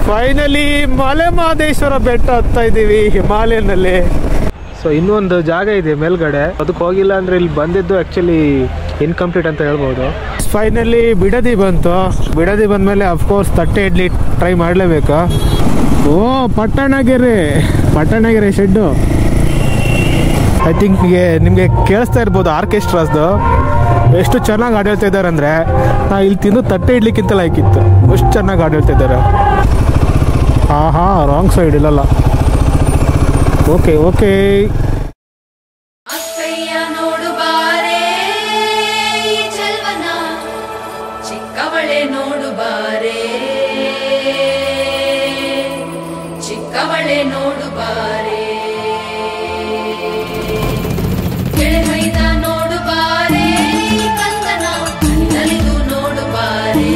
Finally Male Mahadeshwara ಬೆಟ್ಟ ಹತ್ತಾ ಇದ್ದೀವಿ ಹಿಮಾಲಯನಲ್ಲಿ. So ಇನ್ನೊಂದು ಜಾಗ ಇದೆ ಮೇಲ್ಗಡೆ, ಅದಕ್ಕೆ ಹೋಗಿಲ್ಲ ಅಂದರೆ ಇಲ್ಲಿ ಬಂದಿದ್ದು ಆ್ಯಕ್ಚುಲಿ ಇನ್ಕಂಪ್ಲೀಟ್ ಅಂತ ಹೇಳ್ಬೋದು. ಫೈನಲಿ ಬಿಡದಿ ಬಂತು. ಬಿಡದಿ ಬಂದಮೇಲೆ ಅಫ್ಕೋರ್ಸ್ ತಟ್ಟೆ ಇಡ್ಲಿ ಟ್ರೈ ಮಾಡಲೇಬೇಕು. ಓ ಪಟ್ಟಣಗೆರೆ ಶೆಡ್ಡು. ಐ ಥಿಂಕ್ ನಿಮಗೆ ಕೇಳಿಸ್ತಾ ಇರ್ಬೋದು ಆರ್ಕೆಸ್ಟ್ರಾಸ್ದು ಎಷ್ಟು ಚೆನ್ನಾಗಿ ಹಾಡು ಹೇಳ್ತಾ ಇದ್ದಾರೆ ಅಂದರೆ, ನಾ ಇಲ್ಲಿ ತಿಂದು ತಟ್ಟೆ ಇಡ್ಲಿಕ್ಕಿಂತ ಲೈಕಿತ್ತು. ಎಷ್ಟು ಚೆನ್ನಾಗಿ ಹಾಡು ಹೇಳ್ತಾ ಇದ್ದಾರೆ. ರಾಂಗ್ ಸೈಡ್ ಇಲ್ಲಲ್ಲ. ಓಕೆ ಚಿಕ್ಕವಳೆ ನೋಡು ಬಾರೆ ಕೆಳಮೈದ ನೋಡು ಬಾರೆ ಕಂದನ ನಲಿದು ನೋಡು ಬಾರೆ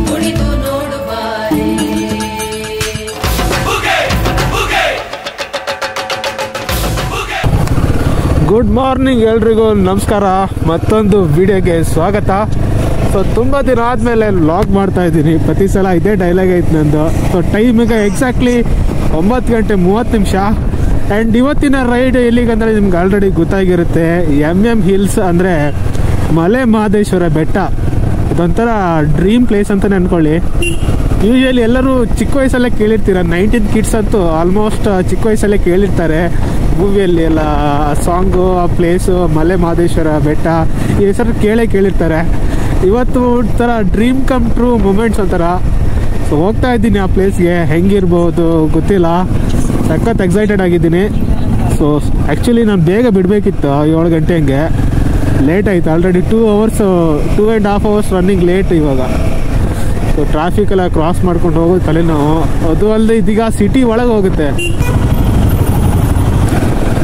ಕುಣಿದು ನೋಡು ಬಾರೆ. ಗುಡ್ ಮಾರ್ನಿಂಗ್ ಎಲ್ರಿಗೂ ನಮಸ್ಕಾರ. ಮತ್ತೊಂದು ವಿಡಿಯೋಗೆ ಸ್ವಾಗತ. ಸೊ ತುಂಬ ದಿನ ಆದಮೇಲೆ ವ್ಲಾಗ್ ಮಾಡ್ತಾ ಇದ್ದೀನಿ. ಪ್ರತಿ ಸಲ ಇದೇ ಡೈಲಾಗ್ ಐತೆ ನಂದು. ಸೊ ಟೈಮಿಗೆ ಎಕ್ಸಾಕ್ಟ್ಲಿ 9:30 ಆ್ಯಂಡ್ ಇವತ್ತಿನ ರೈಡ್ ಎಲ್ಲಿಗಂದರೆ ನಿಮ್ಗೆ ಆಲ್ರೆಡಿ ಗೊತ್ತಾಗಿರುತ್ತೆ. MM ಹಿಲ್ಸ್ ಅಂದರೆ ಮಲೆ ಮಹದೇಶ್ವರ ಬೆಟ್ಟ. ಇದೊಂಥರ ಡ್ರೀಮ್ ಪ್ಲೇಸ್ ಅಂತಲೇ ಅಂದ್ಕೊಳ್ಳಿ. ಯೂಶಲಿ ಎಲ್ಲರೂ ಚಿಕ್ಕ ವಯಸ್ಸಲ್ಲೇ ಕೇಳಿರ್ತೀರ. 19 ಕಿಡ್ಸ್ ಅಂತೂ ಆಲ್ಮೋಸ್ಟ್ ಚಿಕ್ಕ ವಯಸ್ಸಲ್ಲೇ ಕೇಳಿರ್ತಾರೆ ಮೂವಿಯಲ್ಲಿ ಎಲ್ಲ ಸಾಂಗು, ಆ ಪ್ಲೇಸು ಮಲೆ ಮಹದೇಶ್ವರ ಬೆಟ್ಟ ಈ ಹೆಸರು ಕೇಳಿರ್ತಾರೆ. ಇವತ್ತು ಒಂಥರ ಡ್ರೀಮ್ ಕಮ್ ಟ್ರೂ ಮೂಮೆಂಟ್ಸ್ ಒಂಥರ. ಸೊ ಹೋಗ್ತಾ ಇದ್ದೀನಿ ಆ ಪ್ಲೇಸ್ಗೆ. ಹೆಂಗಿರ್ಬೋದು ಗೊತ್ತಿಲ್ಲ, ಸಖತ್ ಎಕ್ಸೈಟೆಡ್ ಆಗಿದ್ದೀನಿ. ಸೊ ಆ್ಯಕ್ಚುಲಿ ನಾನು ಬೇಗ ಬಿಡಬೇಕಿತ್ತು, 7 ಗಂಟೆ ಹಂಗೆ. ಲೇಟ್ ಆಯಿತು ಆಲ್ರೆಡಿ 2.5 hours ರನ್ನಿಂಗ್ ಲೇಟ್ ಇವಾಗ. ಸೊ ಟ್ರಾಫಿಕೆಲ್ಲ ಕ್ರಾಸ್ ಮಾಡ್ಕೊಂಡು ಹೋಗೋದು ತಲೆನೋವು. ಅದು ಅಲ್ಲದೆ ಇದೀಗ ಸಿಟಿ ಒಳಗೆ ಹೋಗುತ್ತೆ.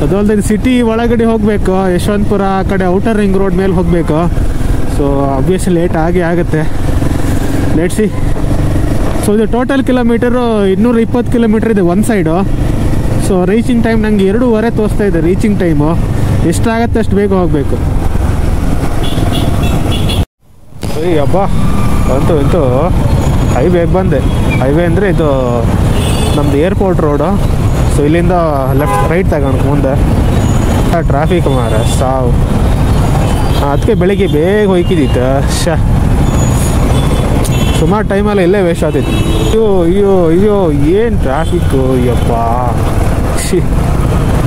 ಅದು ಅಲ್ಲದೆ ಸಿಟಿ ಒಳಗಡೆ ಹೋಗಬೇಕು. ಯಶವಂತಪುರ ಆ ಕಡೆ ಔಟರ್ ರಿಂಗ್ ರೋಡ್ ಮೇಲೆ ಹೋಗಬೇಕು. ಸೊ ಅಬ್ವಿಯಸ್ಲಿ ಲೇಟ್ ಆಗುತ್ತೆ. ಸಿ. ಸೊ ಇದು ಟೋಟಲ್ ಕಿಲೋಮೀಟರು 220 ಕಿಲೋಮೀಟರ್ ಇದೆ ಒಂದು ಸೈಡು. ಸೊ ರೀಚಿಂಗ್ ಟೈಮ್ ನನಗೆ 2:30 ತೋರಿಸ್ತಾ ಇದೆ ರೀಚಿಂಗ್ ಟೈಮು. ಎಷ್ಟಾಗತ್ತೆ ಅಷ್ಟು ಬೇಗ ಹೋಗಬೇಕು. ಹಬ್ಬ ಅಂತೂ ಹೈವೇಗೆ ಬಂದೆ. ಹೈವೇ ಅಂದರೆ ಇದು ನಮ್ಮದು ಏರ್ಪೋರ್ಟ್ ರೋಡು. ಸೊ ಇಲ್ಲಿಂದ ರೈಟ್ ತಗೋಣ ಮುಂದೆ. ಟ್ರಾಫಿಕ್ ಮಾರ ಸಾವು. ಅದಕ್ಕೆ ಬೆಳಿಗ್ಗೆ ಬೇಗ ಹೋಯ್ಕಿದ್ದಿತ್ತು. ಸುಮಾರು ಟೈಮಲ್ಲ ಇಲ್ಲೇ ವೇಸ್ಟ್ ಆಗ್ತಿತ್ತು. ಅಯ್ಯೋ ಏನು ಟ್ರಾಫಿಕ್ಕು ಯಪ್ಪ.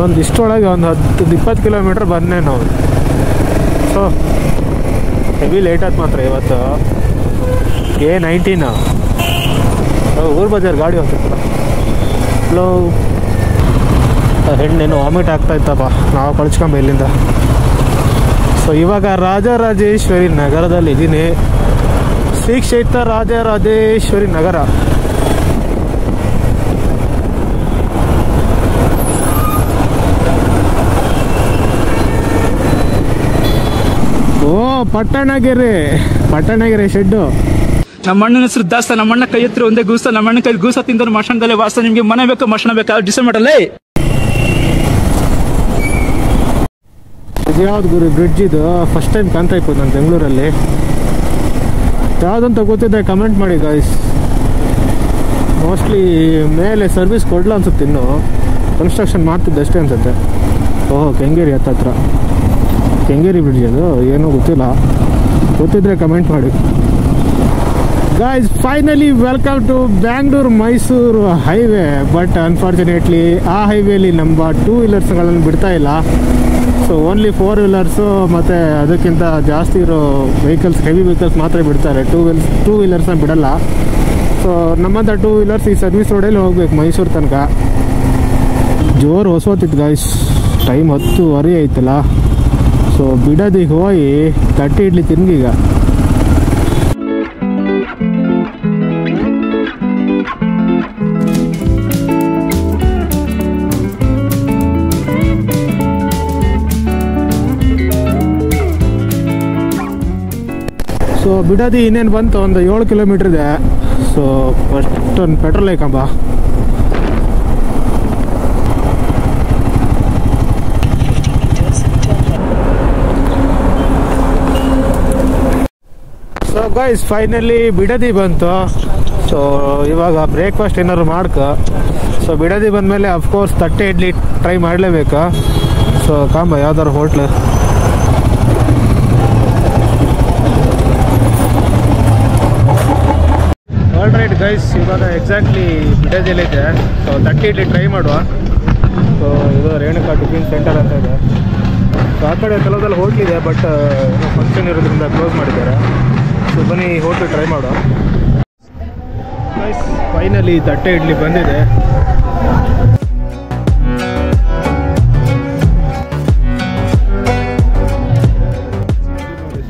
ಒಂದು ಇಷ್ಟೊಳಗೆ ಒಂದು 10-20 ಕಿಲೋಮೀಟ್ರ್ ಬಂದೆ ನಾವು. ಸೊ ಹೆವಿ ಲೇಟ್ ಆಯ್ತು ಮಾತ್ರ ಇವತ್ತು. A19 ಊರು ಬಜಾರ್ ಗಾಡಿ ಹೋಗ್ತಿತ್ತಲ್ಲ. ಹೆಣ್ಣೇನು ವಾಮಿಟ್ ಆಗ್ತಾ ಇತ್ತಪ್ಪ. ನಾವು ಕಳ್ಸ್ಕೊಂಬ ಇಲ್ಲಿಂದ. ಸೊ ಇವಾಗ ರಾಜರಾಜೇಶ್ವರಿ ನಗರದಲ್ಲಿ ಇದ್ದೀನಿ. ಶ್ರೀ ಕ್ಷೇತ್ರ ರಾಜರಾಜೇಶ್ವರಿ ನಗರ. ಓ ಪಟ್ಟಣಗೆರೆ ಶೆಡ್ಡು. ನಮ್ಮ ಅಣ್ಣನ ಹೆಸರು ದಾಸ್ತ. ನಮ್ಮ ಅಣ್ಣ ಕೈ ಎತ್ತಿರ ಒಂದೇ ಗೂಸ್ತ. ನಮ್ಮ ಅಣ್ಣ ಕೈ ಗೂಸ ತಿಂದವರು ಮಶಾಣದಲ್ಲೇ ವಾಸ್ತ. ನಿಮ್ಗೆ ಮನೆ ಬೇಕಾ ಮಶಾಣ ಬೇಕಾ ಡಿಸೈಡ್ ಮಾಡಲ್ಲೇ. ಯಾವ್ದು ಗುರು ಬ್ರಿಡ್ಜ್ ಇದು? ಫಸ್ಟ್ ಟೈಮ್ ಕಾಣ್ತಾ ಇತ್ತು ನಾನು ಬೆಂಗಳೂರಲ್ಲಿ. ಯಾವುದಂತ ಗೊತ್ತಿದ್ದೆ ಕಮೆಂಟ್ ಮಾಡಿ ಗಾಯ್ಸ್. ಮೋಸ್ಟ್ಲಿ ಮೇಲೆ ಸರ್ವಿಸ್ ಕೊಡಲ್ಲ ಅನ್ಸುತ್ತೆ, ಇನ್ನು ಕನ್ಸ್ಟ್ರಕ್ಷನ್ ಮಾಡ್ತಿದ್ದೆ ಅಷ್ಟೇ ಅನ್ಸುತ್ತೆ. ಓಹೋ, ಕೆಂಗೇರಿ ಹತ್ರ ಕೆಂಗೇರಿ ಬ್ರಿಡ್ಜ್ ಅದು. ಏನೋ ಗೊತ್ತಿಲ್ಲ, ಗೊತ್ತಿದ್ರೆ ಕಮೆಂಟ್ ಮಾಡಿ guys. Finally welcome to Bangalore Mysore highway. But unfortunately ಆ ಹೈವೇಲಿ ನಮ್ಮ 2 ವೀಲರ್ಸ್ಗಳನ್ನು ಬಿಡ್ತಾ ಇಲ್ಲ. ಸೊ ಓನ್ಲಿ 4 ವೀಲರ್ಸು ಮತ್ತು ಅದಕ್ಕಿಂತ ಜಾಸ್ತಿ ಇರೋ ವೆಹಿಕಲ್ಸ್, ಹೆವಿ ವೆಹಿಕಲ್ಸ್ ಮಾತ್ರ ಬಿಡ್ತಾರೆ. 2 ವೀಲರ್ಸ್ನ ಬಿಡಲ್ಲ. ಸೊ ನಮ್ಮಂಥ 2 ವೀಲರ್ಸ್ ಈ ಸರ್ವಿಸ್ ರೋಡಲ್ಲಿ ಹೋಗ್ಬೇಕು ಮೈಸೂರು ತನಕ. ಜೋರು ಹೊಸೋತಿತ್ತು ಗಾಯ್ಸ್. ಟೈಮ್ 10:30 ಆಯ್ತಲ್ಲ. ಸೊ ಬಿಡೋದಿಗೆ ಹೋಗಿ ತಟ್ಟೆ ಇಡ್ಲಿ ತಿನ್ಗೀಗ. ಸೊ ಬಿಡೋದಿ ಇನ್ನೇನು ಬಂತು, ಒಂದು 7 ಕಿಲೋಮೀಟ್ರ್ ಇದೆ. ಸೊ ಫಸ್ಟ್ ಒಂದು ಪೆಟ್ರೋಲ್ ಹಾಕಂಬ. ಸೊ ಗೈಸ್ ಫೈನಲಿ ಬಿಡದಿ ಬಂತು. ಸೊ ಇವಾಗ ಬ್ರೇಕ್ಫಾಸ್ಟ್ ಏನಾದ್ರು ಮಾಡ್ಕ. ಸೊ ಬಿಡದಿ ಬಂದಮೇಲೆ ಅಫ್ಕೋರ್ಸ್ ತಟ್ಟೆ ಇಡ್ಲಿ ಟ್ರೈ ಮಾಡಲೇಬೇಕಾ. ಸೊ ಕಾಂಬ ಯಾವ್ದಾದ್ರು ಹೋಟ್ಲು. ಆಲ್ ರೈಟ್ ಗೈಸ್, ಇವಾಗ ಎಕ್ಸಾಕ್ಟ್ಲಿ ಬಿಡದಿಯಲ್ಲಿದೆ. ಸೊ ತಟ್ಟೆ ಇಡ್ಲಿ ಟ್ರೈ ಮಾಡುವ. ಸೊ ಇದು ರೇಣುಕಾ ಟಿಫಿನ್ ಸೆಂಟರ್ ಅಂತ ಇದೆ. ಸೊ ಆ ಕಡೆ ಕೆಲವದಲ್ಲಿ ಹೋಟ್ಲಿದೆ, ಬಟ್ ಏನೋ ಫಂಕ್ಷನ್ ಇರೋದ್ರಿಂದ ಕ್ಲೋಸ್ ಮಾಡಿದ್ದಾರೆ. ಸೊ ಬನ್ನಿ ಹೋಟ್ಲು ಟ್ರೈ ಮಾಡುವ. ಗೈಸ್ ಫೈನಲಿ ತಟ್ಟೆ ಇಡ್ಲಿ ಬಂದಿದೆ.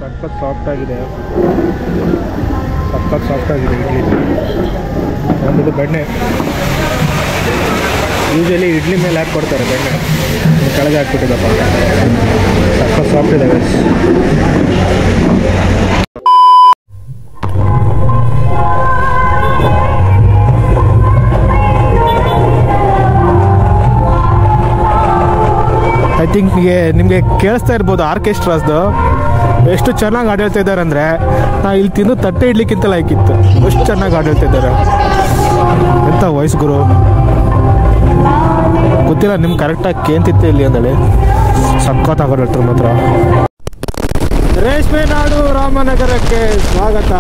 ಸಖತ್ ಸಾಫ್ಟ್ ಆಗಿದೆ ಇಡ್ಲಿ. ಒಂದು ಬೆಣ್ಣೆ ಯೂಶಲಿ ಇಡ್ಲಿ ಮೇಲೆ ಹಾಕಿ ಕೊಡ್ತಾರೆ, ಬೆಣ್ಣೆ ಕೆಳಗೆ ಹಾಕ್ಬಿಟ್ಟಿದ್ದಪ್ಪ. ಸಖತ್ ಸಾಫ್ಟ್ ಇದೆ ಗೈಸ್. ಐ ಥಿಂಕ್ ನಿಮಗೆ ಕೇಳಿಸ್ತಾ ಇರ್ಬೋದು ಆರ್ಕೆಸ್ಟ್ರಾಸ್ದು ಎಷ್ಟು ಚೆನ್ನಾಗಿ ಹಾಡು ಹೇಳ್ತಾ ಇದ್ದಾರೆ ಅಂದರೆ, ನಾ ಇಲ್ಲಿ ತಿಂದು ತಟ್ಟೆ ಇಡ್ಲಿಕ್ಕಿಂತ ಲೈಕಿತ್ತು. ಎಷ್ಟು ಚೆನ್ನಾಗಿ ಹಾಡು ಹೇಳ್ತಾ ಇದ್ದಾರೆ. ಎಂಥ ವಾಯ್ಸ್ ಗುರು, ಗೊತ್ತಿಲ್ಲ ನಿಮ್ಗೆ ಕರೆಕ್ಟಾಗಿ ಕೇಂತಿತ್ತು ಇಲ್ಲಿ ಅಂದೇಳಿ. ಸಖತ್ ಹಾಡು ಹೇಳ್ತಾರೆ ಮಾತ್ರ. ರೇಷ್ಮೆ ನಾಡು ರಾಮನಗರಕ್ಕೆ ಸ್ವಾಗತ.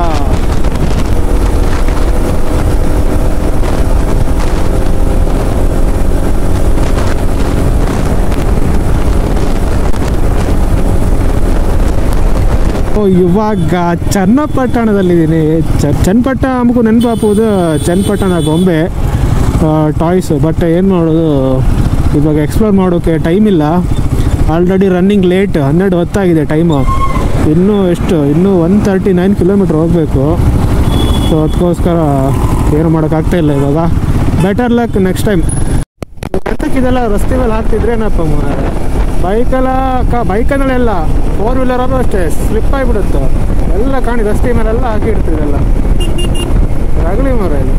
ಇವಾಗ ಚನ್ನಪಟ್ಟಣದಲ್ಲಿದ್ದೀನಿ. ಚನ್ನಪಟ್ಟ ನಮಗೂ ನೆನಪಾಪುವುದು ಚನ್ನಪಟ್ಟಣ ಗೊಂಬೆ ಟಾಯ್ಸು. ಬಟ್ ಏನು ಮಾಡೋದು, ಇವಾಗ ಎಕ್ಸ್ಪ್ಲೋರ್ ಮಾಡೋಕ್ಕೆ ಟೈಮ್ ಇಲ್ಲ. ಆಲ್ರೆಡಿ ರನ್ನಿಂಗ್ ಲೇಟ್, 12 ಹೊತ್ತಾಗಿದೆ ಟೈಮು. ಇನ್ನೂ 139 ಕಿಲೋಮೀಟ್ರ್ ಹೋಗಬೇಕು. ಸೊ ಅದಕ್ಕೋಸ್ಕರ ಏನು ಮಾಡೋಕ್ಕಾಗ್ತಾಯಿಲ್ಲ ಇವಾಗ. Better luck next time. ಇದೆಲ್ಲ ರಸ್ತೆ ಮೇಲೆ ಹಾಕ್ತಿದ್ರೇನಪ್ಪ ಬೈಕಲ್ಲೆಲ್ಲ 4 ವೀಲರಾದ್ರೂ ಅಷ್ಟೇ ಸ್ಲಿಪ್ ಆಗಿಬಿಡುತ್ತೆ. ಎಲ್ಲ ಕಾಣಿ ರಸ್ತೆ ಮೇಲೆಲ್ಲ ಹಾಕಿಡ್ತಿದ್ರಲ್ಲ. ರಗಳಿ ಮರ ಇದು.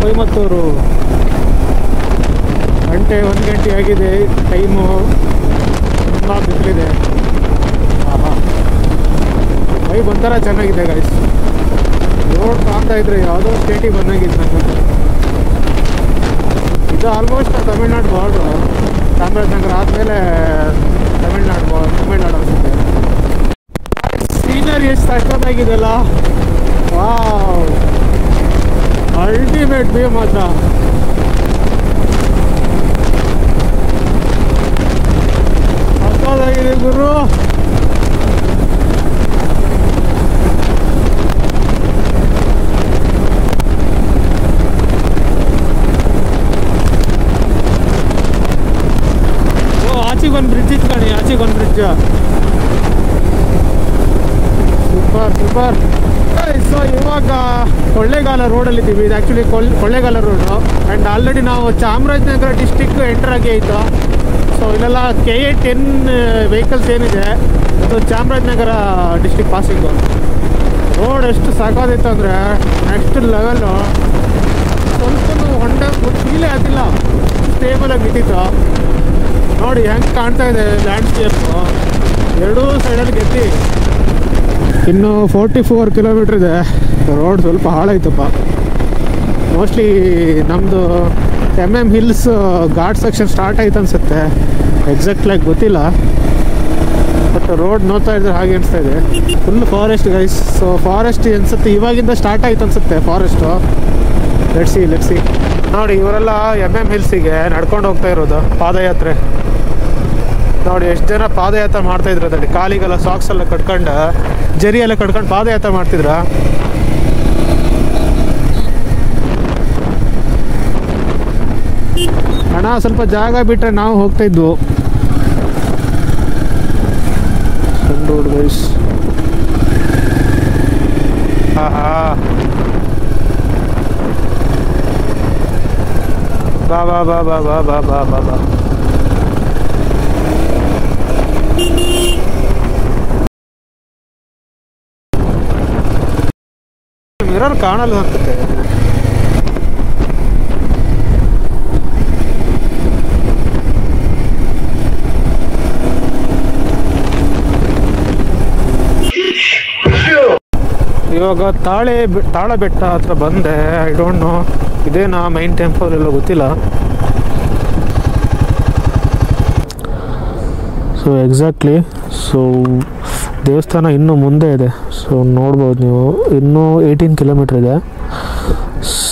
ಕೊಯಮತ್ತೂರು 1 ಗಂಟೆ ಆಗಿದೆ ಟೈಮು. ತುಂಬ ಬಿಸಿಲಿದೆ. ವೈಬ್ ಒಂಥರ ಚೆನ್ನಾಗಿದೆ ಗೈಸ್. ರೋಡ್ ಕಾಣ್ತಾ ಇದ್ರೆ ಯಾವುದೋ ಸ್ಟೇಟಿಗೆ ಬಂದಾಗಿದೆ ನನಗೆ. ಇದು ಆಲ್ಮೋಸ್ಟ್ ತಮಿಳ್ನಾಡು ಬಾರ್ಡ್ರು. ಚಾಮರಾಜನಗರ ಆದಮೇಲೆ ತಮಿಳ್ನಾಡು ಅನಿಸುತ್ತೆ. ಸೀನರಿ ಎಷ್ಟು ಸಕ್ಕತ್ತಾಗಿದೆಯಲ್ಲ. ವಾವ್, ಅಲ್ಟಿಮೇಟ್ ವ್ಯೂ ಮಾತ್ರ. ಸಕ್ಕತ್ತಾಗಿದೆ ಗುರು. ಆಚೆಗೊಂದು ಬ್ರಿಡ್ಜ್ ಇತ್ತು ಕಣಿ, ಆಚೆಗೊಂದು ಬ್ರಿಡ್ಜ್. ಸೂಪರ್. ಸೊ ಇವಾಗ ಕೊಳ್ಳೇಗಾಲ ರೋಡಲ್ಲಿದ್ದೀವಿ. ಇದು actually Kollegal road. And already ನಾವು ಚಾಮರಾಜನಗರ ಡಿಸ್ಟಿಕ್ ಎಂಟರ್ ಆಗಿ ಆಯಿತು. ಸೊ ಇಲ್ಲೆಲ್ಲ KA10 ವೆಹಿಕಲ್ಸ್ ಏನಿದೆ ಅದು ಚಾಮರಾಜನಗರ ಡಿಸ್ಟಿಕ್ ಪಾಸಿಂಗು. ರೋಡ್ ಎಷ್ಟು ಸಾಕಾದಿತ್ತು ಅಂದರೆ ನೆಕ್ಸ್ಟ್ ಲೆವೆಲ್ಲು. ಸ್ವಲ್ಪ ಹೊಂಡ ಫೀಲೇ ಆಗಿಲ್ಲ, ಸ್ಟೇಬಲಾಗಿ ನಿಂತಿತ್ತು. ನೋಡಿ ಹೆಂಗೆ ಕಾಣ್ತಾ ಇದೆ ಲ್ಯಾಂಡ್ಸ್ಕೇಪು. ಎರಡೂ ಸೈಡಲ್ಲಿ ಗೆದ್ದಿ. ಇನ್ನು 44 ಕಿಲೋಮೀಟ್ರ್ ಇದೆ. ರೋಡ್ ಸ್ವಲ್ಪ ಹಾಳಾಯ್ತಪ್ಪ. ಮೋಸ್ಟ್ಲಿ ನಮ್ಮದು MM hills ghat section start ಆಯ್ತು ಅನಿಸುತ್ತೆ. ಎಕ್ಸಾಕ್ಟ್ಲಾಗಿ ಗೊತ್ತಿಲ್ಲ, ಬಟ್ ರೋಡ್ ನೋಡ್ತಾ ಇದ್ರೆ ಹಾಗೆ ಅನಿಸ್ತಾ ಇದೆ. Full forest guys. So forest ಅನಿಸುತ್ತೆ ಇವಾಗಿಂದ ಸ್ಟಾರ್ಟ್ ಆಯ್ತು ಅನಿಸುತ್ತೆ ಫಾರೆಸ್ಟು. Let's see. ನೋಡಿ ಇವರೆಲ್ಲ MM ಹಿಲ್ಸಿಗೆ ನಡ್ಕೊಂಡು ಹೋಗ್ತಾ ಇರೋದು ಪಾದಯಾತ್ರೆ. ನೋಡಿ ಎಷ್ಟು ಜನ ಪಾದಯಾತ್ರೆ ಮಾಡ್ತಾಯಿದ್ರು. ಅದರಲ್ಲಿ ಕಾಲಿಗೆಲ್ಲ ಸಾಕ್ಸ್ ಎಲ್ಲ ಕಟ್ಕೊಂಡು, ಜರಿ ಎಲ್ಲ ಕಟ್ಕೊಂಡು ಪಾದಯಾತ್ರೆ ಮಾಡ್ತಿದ್ರ. ಅಣ್ಣ ಸ್ವಲ್ಪ ಜಾಗ ಬಿಟ್ಟರೆ ನಾವು ಹೋಗ್ತಾ ಇದ್ವು. ಬಾ ಬಾ ಬಾ ಬಾ ಬಾ ಬಾ ಬಾ ಬಾ ಬಾ. ಮಿರರ್ ಕಾಣಲ್ಲ ಅನ್ಸುತ್ತೆ. ಇವಾಗ ತಾಳ ಬೆಟ್ಟ ಹತ್ರ ಬಂದೆ. ಐ ಡೋಂಟ್ ನೋ ಇದೇನಾ ಮೈನ್ ಟೆಂಪಲ್ ಎಲ್ಲ ಗೊತ್ತಿಲ್ಲ. ಸೊ ಎಕ್ಸಾಕ್ಟ್ಲಿ ದೇವಸ್ಥಾನ ಇನ್ನೂ ಮುಂದೆ ಇದೆ. ಸೊ ನೋಡ್ಬೋದು ನೀವು, ಇನ್ನೂ 18 ಕಿಲೋಮೀಟ್ರ್ ಇದೆ.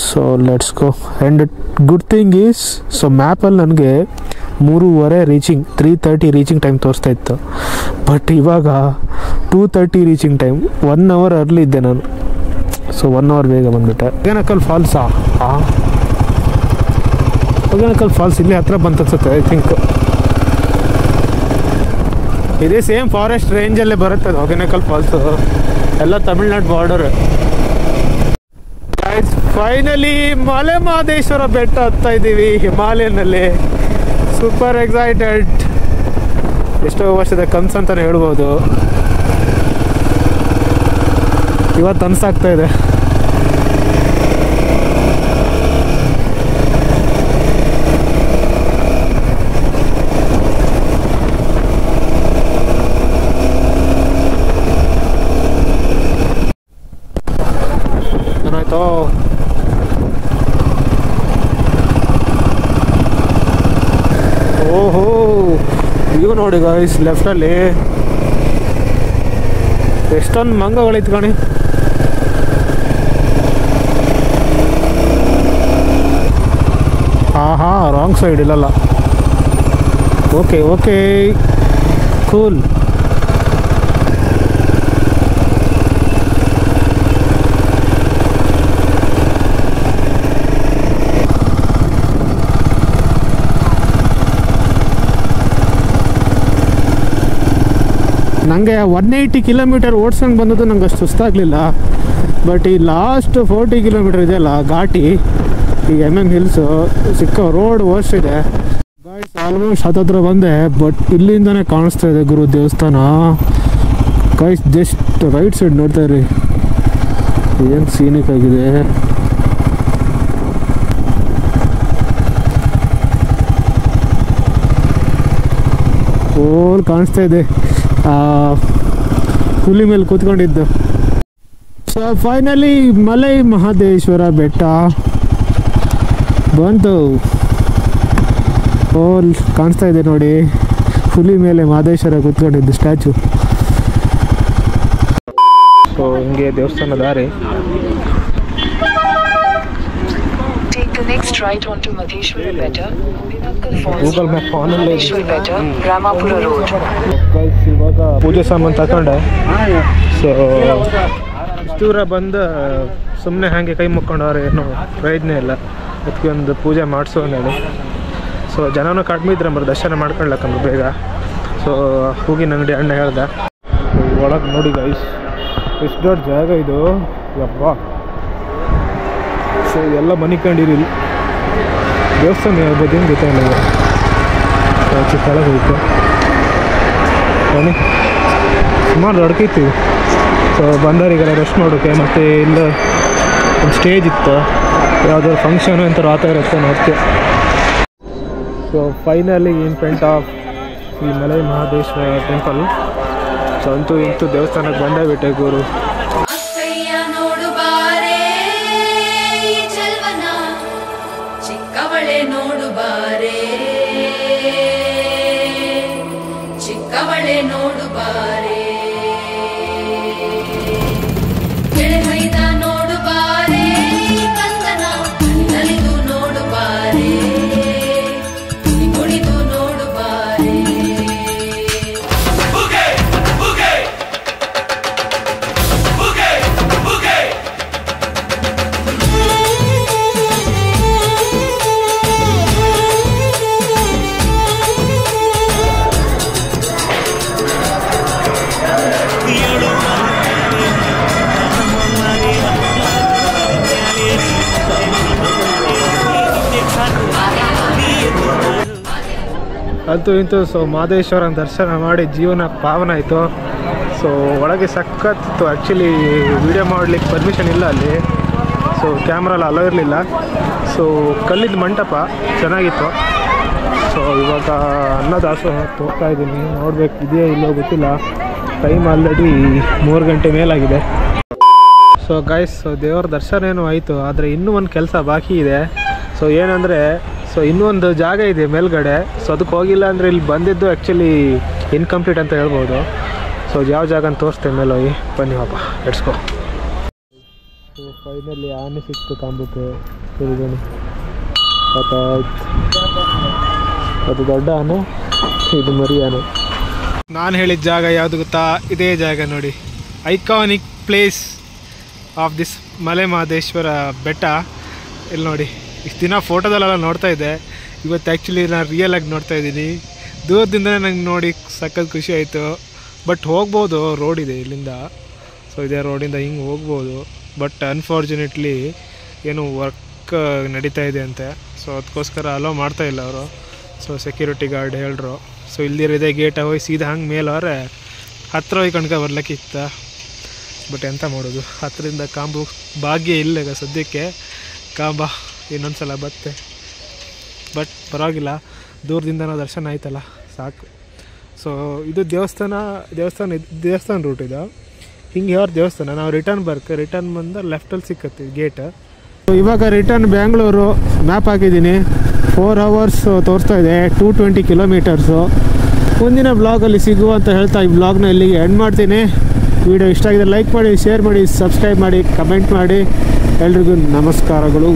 So let's go. And good thing is, so ಮ್ಯಾಪಲ್ಲಿ ನನಗೆ 3:30 ರೀಚಿಂಗ್, 3:30 ರೀಚಿಂಗ್ ಟೈಮ್ ತೋರಿಸ್ತಾ ಇತ್ತು. ಬಟ್ ಇವಾಗ 2:30 ರೀಚಿಂಗ್ ಟೈಮ್. 1 ಅವರ್ ಅರ್ಲಿ ಇದ್ದೆ ನಾನು. ಸೊ 1 ಅವರ್ ಬೇಗ ಬಂದುಬಿಟ್ಟೆ. ಹೊಗೇನಕಲ್ ಫಾಲ್ಸಾ? ಹೊಗೇನಕಲ್ ಫಾಲ್ಸ್ ಇಲ್ಲಿ ಹತ್ರ ಬಂತು ಅನ್ಸುತ್ತೆ ಐ ಥಿಂಕ್. ಇದೇ ಸೇಮ್ ಫಾರೆಸ್ಟ್ ರೇಂಜಲ್ಲೇ ಬರುತ್ತೆ ಹೊಗೇನಕಲ್ ಫಾಲ್ಸು. ಎಲ್ಲ ತಮಿಳ್ನಾಡು ಬಾರ್ಡರ್. ಫೈನಲಿ ಮಲೆ ಮಹದೇಶ್ವರ ಬೆಟ್ಟ ಹತ್ತಾ ಇದ್ದೀವಿ ಹಿಮಾಲಯನಲ್ಲಿ. Super excited. ಎಷ್ಟೋ ವರ್ಷದ ಕನಸು ಅಂತಲೇ ಹೇಳ್ಬೋದು. ಇವತ್ತು ಅನ್ಸಾಗ್ತಾ ಇದೆ. ಏನಾಯ್ತೋ? ಓಹೋ, ಇವು ನೋಡಿ ಗಾಯ್ಸ್, ಲೆಫ್ಟಲ್ಲಿ ಎಷ್ಟೊಂದು ಮಂಗಗಳಿತ್ತು ಕಣಿ. ಆಹಾ, ರಾಂಗ್ ಸೈಡ್ ಇಲ್ಲಲ್ಲ. Okay okay, cool. ನನಗೆ 180 ಕಿಲೋಮೀಟರ್ ಓಡ್ಸ್ಕೊಂಡು ಬಂದದ್ದು ನಂಗೆ ಅಷ್ಟು ಸುಸ್ತಾಗಲಿಲ್ಲ. ಬಟ್ ಈ ಲಾಸ್ಟ್ 40 ಕಿಲೋಮೀಟರ್ ಇದೆಯಲ್ಲ ಘಾಟಿ, ಈ ಹಿಲ್ಸು ಸಿಕ್ಕ ರೋಡ್ ವರ್ಸ್ಟ್ ಇದೆ ಗಾಯ್ಸ್. ಆಲ್ಮೋಸ್ಟ್ ಹತ್ತತ್ರ ಬಂದೆ. ಬಟ್ ಇಲ್ಲಿಂದನೇ ಕಾಣಿಸ್ತಾ ಇದೆ ಗುರು ದೇವಸ್ಥಾನ ಗಾಯ್ಸ್. ಜಸ್ಟ್ ರೈಟ್ ಸೈಡ್ ನೋಡ್ತಾ ಇರಿ, ಏನು ಸೀನಿಕ್ ಆಗಿದೆ. ಓಲ್ ಕಾಣಿಸ್ತಾ ಇದೆ ಹುಲಿ ಮೇಲೆ ಕೂತ್ಕೊಂಡಿದ್ದು. ಸೊ ಫೈನಲಿ ಮಲೆ ಮಹದೇಶ್ವರ ಬೆಟ್ಟ ಬಂತು. ಓಲ್ ಕಾಣಿಸ್ತಾ ಇದೆ ನೋಡಿ, ಹುಲಿ ಮೇಲೆ ಮಹದೇಶ್ವರ ಕೂತ್ಕೊಂಡಿದ್ದು ಸ್ಟ್ಯಾಚು. ಸೊ ಹಿಂಗೆ ದೇವಸ್ಥಾನ ದಾರಿ. Next right onto Madheshwara Betta, Google map ಆನಲ್ಲೇ Madheshwara Betta, Ramapura Road. ಇವಾಗ ಪೂಜೆ ಸಾಮಾನು ತಗೊಂಡೆ. ಸೊ ಇಷ್ಟು ದೂರ ಬಂದು ಸುಮ್ಮನೆ ಹಾಗೆ ಕೈ ಮುಕ್ಕೊಂಡವ್ರೆ, ಏನೋ ಪ್ರಯೋಜನ ಇಲ್ಲ. ಅದಕ್ಕೆ ಒಂದು ಪೂಜೆ ಮಾಡಿಸೋ ಹೇಳಿ. ಸೊ ಜನನೂ ಕಡಿಮೆ ಇದ್ರೆ ಬರೋ ದರ್ಶನ ಮಾಡ್ಕೊಳ್ಳಕ್ಕಂದ್ರೆ ಬೇಗ. ಸೊ ಹೂಗಿನ ಅಂಗಡಿ ಅಣ್ಣ ಹೇಳ್ದೆ. ಒಳಗೆ ನೋಡಿ ಗೈಸ್, ಎಷ್ಟು ದೊಡ್ಡ ಜಾಗ ಇದು, ಯಪ್ಪ. ಸೊ ಎಲ್ಲ ಮನೆ ಕಂಡಿರಿ. ದೇವಸ್ಥಾನ ಹೇಳ್ಬೋದು, ಏನು ಗೊತ್ತಾಗಿಲ್ಲ. ಕೆಳಗೆ ಹೋಯ್ತು ಬನ್ನಿ, ಸುಮಾರು ಅಡ್ಕೈತಿ. ಸೊ ಬಂದವರಿಗೆಲ್ಲ ರೆಸ್ಟ್ ಮಾಡೋಕ್ಕೆ. ಮತ್ತು ಇಲ್ಲ ಒಂದು ಸ್ಟೇಜ್ ಇತ್ತು, ಯಾವುದಾದ್ರು ಫಂಕ್ಷನ್ ಅಂತ ಆ ಥರ ಇರುತ್ತೆ ನೋಡ್ತೆ. So finally in front of ಈ ಮಲೆ ಮಹದೇಶ್ವರ ಟೆಂಪಲ್. ಸೊ ಅಂತೂ ಇಂತೂ ದೇವಸ್ಥಾನಕ್ಕೆ ಬಂದೇ ಬಿಟ್ಟೆ ಗುರು. ಅಕ್ಕಯ್ಯ ನೋಡು ಬಾರೆ ಈ ಚೆಲ್ವನ, ಚಿಕ್ಕವಳೆ ನೋಡು ಬಾರೆ, ಚಿಕ್ಕವಳೆ ನೋಡು ಬಾರೆ, ಕೆಳಮೈದ ನೋಡು ಬಾರೆ, ಕಂದನ ನಲಿದು ನೋಡು ಬಾರೆ, ಕುಣಿದು ನೋಡು ಬಾರೆ. ಅಂತೂ ಇಂತೂ ಸೊ ಮಹದೇಶ್ವರನ ದರ್ಶನ ಮಾಡಿ ಜೀವನ ಪಾವನ ಆಯಿತು. ಸೊ ಒಳಗೆ ಸಖತ್ತಿತ್ತು. ಆ್ಯಕ್ಚುಲಿ ವಿಡಿಯೋ ಮಾಡಲಿಕ್ಕೆ ಪರ್ಮಿಷನ್ ಇಲ್ಲ ಅಲ್ಲಿ, ಸೊ ಕ್ಯಾಮ್ರಲ್ಲಿ ಅಲೋ ಇರಲಿಲ್ಲ. ಸೊ ಕಲ್ಲಿದ್ದ ಮಂಟಪ ಚೆನ್ನಾಗಿತ್ತು. ಸೊ ಇವಾಗ ಅನ್ನದಾಸೋಹ ಹೋಗ್ತಾ ಇದ್ದೀನಿ, ನೋಡ್ಬೇಕು ಇದೆಯೇ ಇಲ್ಲೋ ಗೊತ್ತಿಲ್ಲ. ಟೈಮ್ ಆಲ್ರೆಡಿ 3 ಗಂಟೆ ಮೇಲಾಗಿದೆ. ಸೊ ಗೈಸ್, ದೇವ್ರ ದರ್ಶನ ಏನೋ ಆಯಿತು, ಆದರೆ ಇನ್ನೂ ಒಂದು ಕೆಲಸ ಬಾಕಿ ಇದೆ. ಸೊ ಏನಂದರೆ, ಸೊ ಇನ್ನೊಂದು ಜಾಗ ಇದೆ ಮೇಲ್ಗಡೆ. ಸೊ ಅದಕ್ಕೆ ಹೋಗಿಲ್ಲ ಅಂದರೆ ಇಲ್ಲಿ ಬಂದಿದ್ದು ಆ್ಯಕ್ಚುಲಿ ಇನ್ಕಂಪ್ಲೀಟ್ ಅಂತ ಹೇಳ್ಬೋದು. ಸೊ ಯಾವ ಜಾಗ ಅಂತ ತೋರಿಸ್ತೇನೆ ಮೇಲೆ ಹೋಗಿ, ಬನ್ನಿ ಪಾಪ ಎಡ್ಸ್ಕೊ. ಸೊ ಫೈನಲಿ ಆನೆ ಸಿಕ್ತು ಕಾಂಬಕ್ಕೆ. ಅದು ದೊಡ್ಡ ಆನೆ, ಇದು ಮರಿ ಆನೆ. ನಾನು ಹೇಳಿದ ಜಾಗ ಯಾವುದು ಗೊತ್ತಾ? ಇದೇ ಜಾಗ ನೋಡಿ, iconic place of this Male Mahadeshwara ಬೆಟ್ಟ. ಇಲ್ಲಿ ನೋಡಿ, ಇಷ್ಟು ದಿನ ಫೋಟೋದಲ್ಲೆಲ್ಲ ನೋಡ್ತಾ ಇದ್ದೆ, ಇವತ್ತು ಆ್ಯಕ್ಚುಲಿ ನಾನು ರಿಯಲಾಗಿ ನೋಡ್ತಾ ಇದ್ದೀನಿ. ದೂರದಿಂದನೇ ನಂಗೆ ನೋಡಿ ಸಖತ್ ಖುಷಿ ಆಯಿತು. ಬಟ್ ಹೋಗ್ಬೋದು, ರೋಡ್ ಇದೆ ಇಲ್ಲಿಂದ. ಸೊ ಇದೇ ರೋಡಿಂದ ಹಿಂಗೆ ಹೋಗ್ಬೋದು. ಬಟ್ ಅನ್ಫಾರ್ಚುನೇಟ್ಲಿ ಏನು ವರ್ಕ್ ನಡೀತಾ ಇದೆ ಅಂತೆ. ಸೊ ಅದಕ್ಕೋಸ್ಕರ ಅಲೋ ಮಾಡ್ತಾಯಿಲ್ಲ ಅವರು. ಸೊ ಸೆಕ್ಯೂರಿಟಿ ಗಾರ್ಡ್ ಹೇಳ್ರು. ಸೊ ಇಲ್ದಿರೋದೇ ಗೇಟ್ ಹೋಗಿ ಸೀದಾ ಹಂಗೆ ಮೇಲವ್ರೆ ಹತ್ತಿರ ಹೋಗಿ ಕಣ್ಕ ಬರ್ಲಿಕ್ಕಿತ್ತ. ಬಟ್ ಎಂತ ಮಾಡೋದು, ಹತ್ತರಿಂದ ಕಾಂಬು ಭಾಗ್ಯ ಇಲ್ಲ ಈಗ ಸದ್ಯಕ್ಕೆ. ಕಾಂಬ ಇನ್ನೊಂದು ಸಲ ಬತ್ತೆ. ಬಟ್ ಪರವಾಗಿಲ್ಲ, ದೂರದಿಂದ ದರ್ಶನ ಆಯ್ತಲ್ಲ ಸಾಕು. ಸೊ ಇದು ದೇವಸ್ಥಾನ ರೂಟ್ ಇದು. ಹಿಂಗೆ ಯಾರು ದೇವಸ್ಥಾನ, ನಾವು ರಿಟರ್ನ್ ಬಂದು ಲೆಫ್ಟಲ್ಲಿ ಸಿಕ್ಕತ್ತಿ ಗೇಟ್. ಸೊ ಇವಾಗ ರಿಟರ್ನ್ ಬ್ಯಾಂಗ್ಳೂರು ಮ್ಯಾಪ್ ಹಾಕಿದ್ದೀನಿ. 4 hours ತೋರಿಸ್ತಾ ಇದೆ, 220 kilometers. ಮುಂದಿನ ಬ್ಲಾಗಲ್ಲಿ ಸಿಗುವ ಅಂತ ಹೇಳ್ತಾ ಈ ಬ್ಲಾಗ್ನ ಇಲ್ಲಿಗೆ ಎಂಡ್ ಮಾಡ್ತೀನಿ. ವಿಡಿಯೋ ಇಷ್ಟ ಆಗಿದೆ ಲೈಕ್ ಮಾಡಿ, ಶೇರ್ ಮಾಡಿ, ಸಬ್ಸ್ಕ್ರೈಬ್ ಮಾಡಿ, ಕಮೆಂಟ್ ಮಾಡಿ. ಎಲ್ರಿಗೂ ನಮಸ್ಕಾರಗಳು.